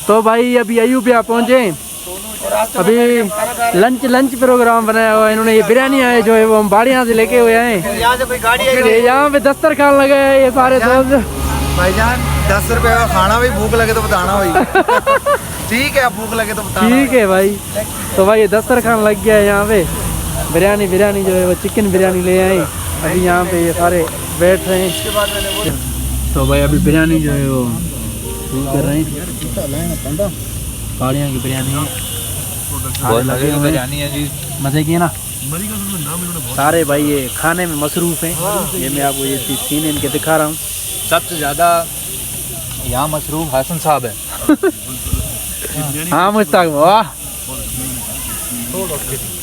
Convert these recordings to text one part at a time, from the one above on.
तो भाई अभी अयूबिया पहुँचे, अभी लंच प्रोग्राम बनाया हुआ है इन्होंने। ये बिरयानी आए जो है वो हम बाड़िया से लेके हुए हैं। यहाँ पे दस्तरखान लगे है ये सारे दोस्त। भाईजान 10 रुपए का खाना, भी भूख लगे तो बताना भाई। ठीक है, भूख लगे तो बताना। ठीक है भाई। तो भाई ये दस्तरखान लग गया है यहाँ पे। बिरयानी जो है वो चिकन बिरयानी ले आए। अभी यहाँ पे ये सारे बैठ रहे हैं। तो भाई अभी बिरयानी जो है वो कर रहे हैं। पहाड़ियाँ की बिरयानी है, बिरयानी है जी, मजे की है ना। सारे भाई ये खाने में मसरूफ हैं। ये मैं आपको ये सीन इनके दिखा रहा हूँ। सबसे ज्यादा यहाँ मसरूफ हसन साहब है। हाँ मुश्ताक, वाह।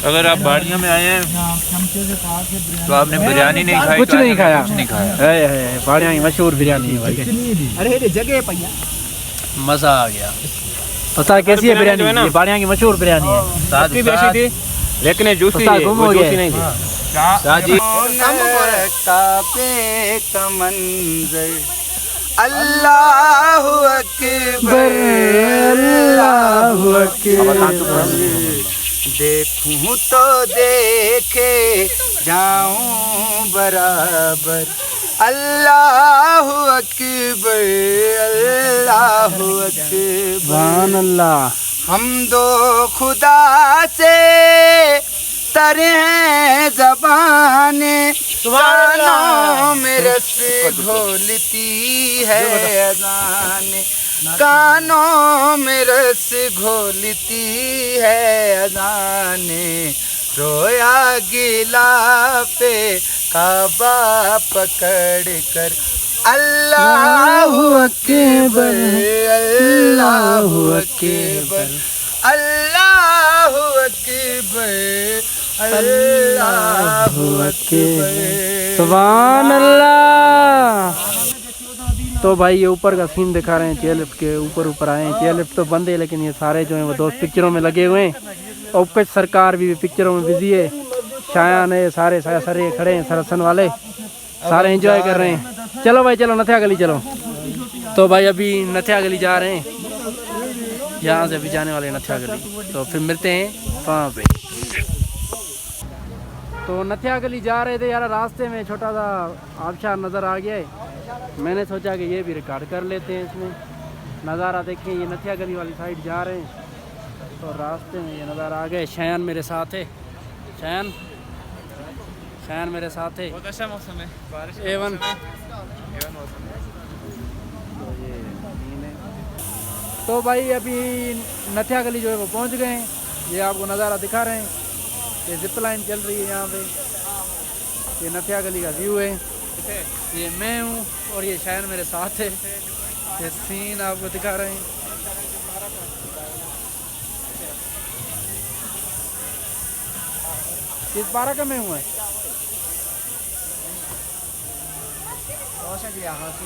अगर आप बाड़िया में आए हैं तो आपने बिरयानी नहीं खाई, कुछ नहीं खाया, है बाड़िया की मशहूर बिरयानी है भाई। अरे जगह भैया मजा आ गया। पता है कैसी है बिरयानी? ये बाड़िया की मशहूर बिरयानी है, लेकिन जूसी नहीं थी। अल्लाह अकबर, अल्लाह अकबर। देखूं तो देखे जाऊं बराबर। अल्लाह अकबर, अल्लाह अकबर। सुभान अल्लाह। हम दो खुदा से प्यार है ज़बाने कानों में रस घोलती है अज़ाने कानों में रस घोलती है अज़ाने रोया गिला पे काबा पकड़ कर अल्लाहु अकबर अल्लाहु अकबर अल्लाहु अकबर अल्लाहु अकबर। सुभान अल्लाह। तो भाई ये ऊपर का सीन दिखा रहे हैं, चेयर लिफ्ट के ऊपर आए हैं। चेयर लिफ्ट तो बंद है, लेकिन ये सारे जो हैं वो दोस्त पिक्चरों में लगे हुए हैं। और कुछ सरकार भी पिक्चरों में बिजी है, शायान है, सारे सारे खड़े हैं, सरसन वाले सारे एंजॉय कर रहे हैं। चलो भाई चलो नथिया गली चलो। तो भाई अभी नथिया गली जा रहे हैं, यहाँ से अभी जाने वाले हैं नथिया गली। तो फिर मिलते हैं वहाँ पे। तो नथिया गली जा रहे थे यार, रास्ते में छोटा सा आबशार नज़र आ गया है। मैंने सोचा कि ये भी रिकॉर्ड कर लेते हैं, इसमें नज़ारा देखें। ये नथिया गली वाली साइड जा रहे हैं, तो रास्ते में ये नज़ारा आ गए। शयान मेरे साथ है, शयान मेरे साथ है। बहुत अच्छा मौसम है, बारिश का एवन मौसम है। एवन मौसम है। तो ये सीन है। तो भाई अभी नथिया गली जो है वो पहुंच गए हैं। ये आपको नज़ारा दिखा रहे हैं, ये जिप लाइन चल रही है यहाँ पे। ये नथिया गली का व्यू है, ये मैं हूँ और ये शायन मेरे साथ है। ये सीन आपको दिखा रहे हैं। किस बारह का मैं हूँ है? रोशन जी हाँ सी